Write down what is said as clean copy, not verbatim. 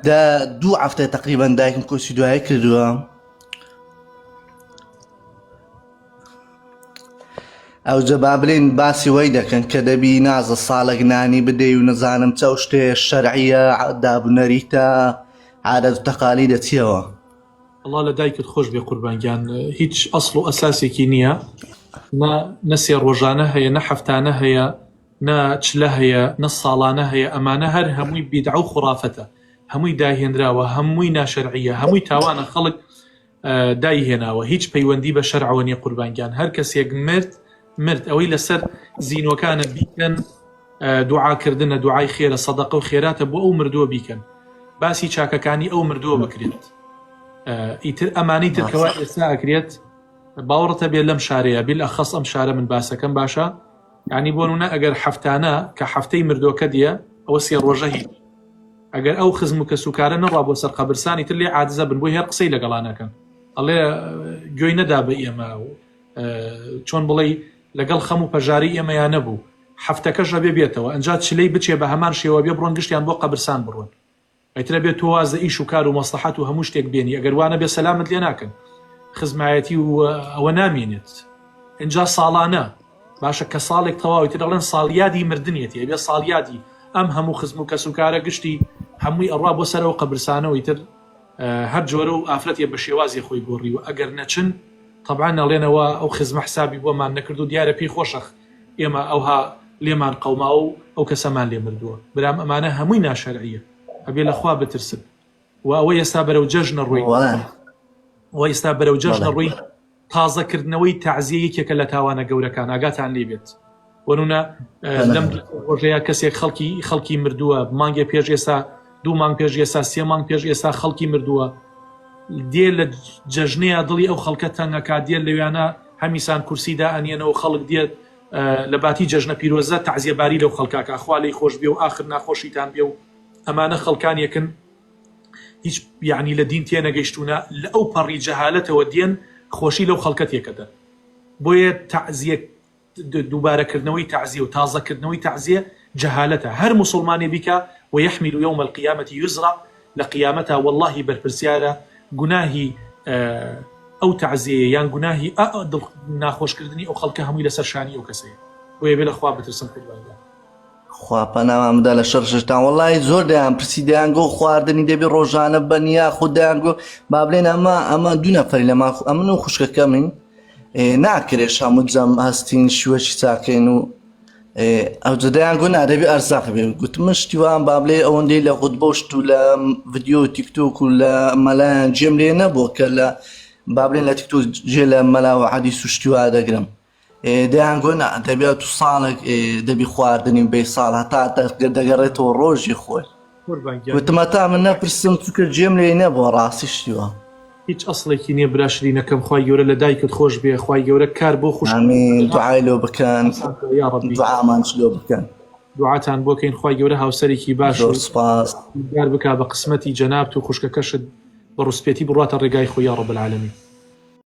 دا دوو هەفتە تقریبان دایکم کۆچی دوایی کردووە. ئەو جەبا بڵێن باسی وەی دەکەن کە دەبی نازە ساڵێک نانی بدەی و نەزانم چەو شتێ شەرعیە دابوونەریتە عادەت و تەقالیدە چیەوە. الله لە دایکت خۆش بێ قوربانگیان، هیچ ئەسڵ و ئەساسێکی نییە، نە سێ ڕۆژانە هەیە، نە هەفتانە هەیە، نە چلە هەیە، نە ساڵانە هەیە. ئەمانە هەر هەمووی بیدعە و خوڕافەتە، هەمووی داهێنراوە، هەمووی ناشەرعیە، هەمووی تاوانە خەڵک دایهێناوە، هیچ پەیوەندی بە شەرعەوە نیە قوربانگیان. هەر کەسێک مرد ئەوەی لەسەر زینوەکانە بیکەن، دوعاکردنە، دوعای خێرە، سەدەقە و خێراتە بۆ ئەو مردووە بیکەن، باسی چاکەکانی ئەو مردووە بکرێت. ئیتر ئەمانی ترکەوە ئێستا ئەکرێت باوەڕتە بێت لەم شارەیە، بیلئەخەس ئەم شارە من باسەکەم باشە، یعنی بۆ نمونە ئەگەر هەفتانە کە هەفتەی مردووەکە دیە ئەوە سێ ڕۆژە هیچ. ئەگەر ئەو خزم و کەسوکارە نەڕوا بۆ سەر قەبرستانی تر لێ عاجزە بن، بۆ هێر قسەی لەگەڵانەکەن، ئەڵێ گوێی نەدا بە ئێمە و چۆن بڵێ لەگەڵ خەم و پەژاری ئێمەیان نەبوو، هەفتەکەش ڕەبێ بێتەوە ئەنجا چلەی بچێ بە هەمان شێوە بێ بڕۆن گشتیان بۆ قەبرستان بڕۆن. ئەیترە بێت تۆوازە ئیش و کار و مەسلحەت و هەموو شتێک بێنی، ئەگەر وانە بێ سەلامت لێ ناکەن، خزمایەتی و ئەوە نامێنێت. ئینجا ساڵانە باشە کە ساڵێک تەواوی تر دەڵێن ساڵیادی مردنیەتی، بێ ساڵیادی ئەم هەموو خزم و کەسوکارە گشتی هەمووی ئەڕوا بۆ سەرەوە قەبرستانەوەی تر هەر جۆرە و ئافرەتێ بە شێوازی خۆی گۆڕیوە. ئەگەر نەچن طبعا نەڵێنەوە ئەو خزمە حسابی بۆمان نەکرد و دیارە پێی خۆشەخ ئێمە ئەوها لێمان قەوماوە و ئەو کەسەمان لێ مردووە. برام ئەمانە هەمووی ناشەرعیە، ئەبێ لەخوا بترسن. و ئەوە ئێستا بەرەو جەژنە ڕووی، ئێستا بەرەو جەژنە ڕووی تازەکردنەوەی تەعزیە یەکێکە لە تاوانە گەورەکان، ئاگاتان لێ بێت. وەنونە لەم ڕۆژەیە کەسێک خەڵکی مردووە، مانگێ پێش ئێستا، 2 مانگ پێش ئێستا، 3 مانگ پێش ئێستا خەڵکی مردووە، دێ لە جەژنەیە دڵی ئەو خەڵکە تەنگەکات، دێ لەوێنە هەمیسان کورسیدا ئەنیێنەوە، خەڵک دێت لە باتی جەژنە پیرۆزە تەعزیەباری لەو خەڵکاکە، خوا لێی خۆش بێ و ئاخر ناخۆشیتان بێ. و ئەمانە خەڵکانێکن هیچ یعنی لە دین تێنەگەیشتونە، لە ئەو پەڕی جەهالەتەوە دێن خۆشی لەو خەڵکە تێکەدە. بۆیە تەعزیە دووبارەکردنەوەی تەعزیە و تازەکردنەوەی تەعزیە جەهالەتە. هەر موسڵمانێ بیکە ويحمل يوم القيامة يزرا لقيامتها والله برپرسیارە گوناهی ئەو تعزیە یان گوناهی ناخۆشکردنی ئەو خەڵکە هەمووی لەسەر شانی ئەو کەسەیە. بۆیە بێ لەخوا بترسن قوربانگیان. خوا پەنامان بدە لە شەڕ شتان. وەڵی زۆر دەیان پرسی دەیانگۆ خواردنی دەبێ ڕۆژانە بەنیا خوددایانگۆ با بڵێن ئەمە 2 نەفەری لەما ئەمن و خوشکەکەمین ناکرێش هەموو جەم هەستین شوەشی چاکەین و ئەو جدایان گۆ نادەبێ ئەرزاق بێ. گوتمە شتیوان با بڵێ ئەوەندەی لە خودبەشت و لە ڤیدیۆ و تیکتۆک و لە مەلایان جێم لێ نەبووە کە لە با بڵێن لە تیکتۆک جێ لە مەلا و حەدیث و شتیوا دەگرم. دەیان گۆ دەبێت و ساڵێک دەبی خواردنی بێ ساڵ هەتا دەگەڕێتەوە ڕۆژی خۆی. گوتمە تا من نەپرسم چونکە جێم لێ نەبووە ڕاستی شتیوە. هیچ ئەسڵێکی نییە براشرینەکەم، خوای گەورە لە دایکت خۆش بێ، خوای گەورە کار بۆ خوش ئامین. دوعای لۆ بکەن، دوعامانش لۆ بکەن، دوعاتان بۆکەین خوای گەورە هاوسەرێکی باش و سپاس دار بکا بە قسمەتی جەنابت و خوشکەکەشت بە ڕوسپێتی بڕاتە ڕێگای خۆی یا ڕەب العالەمین.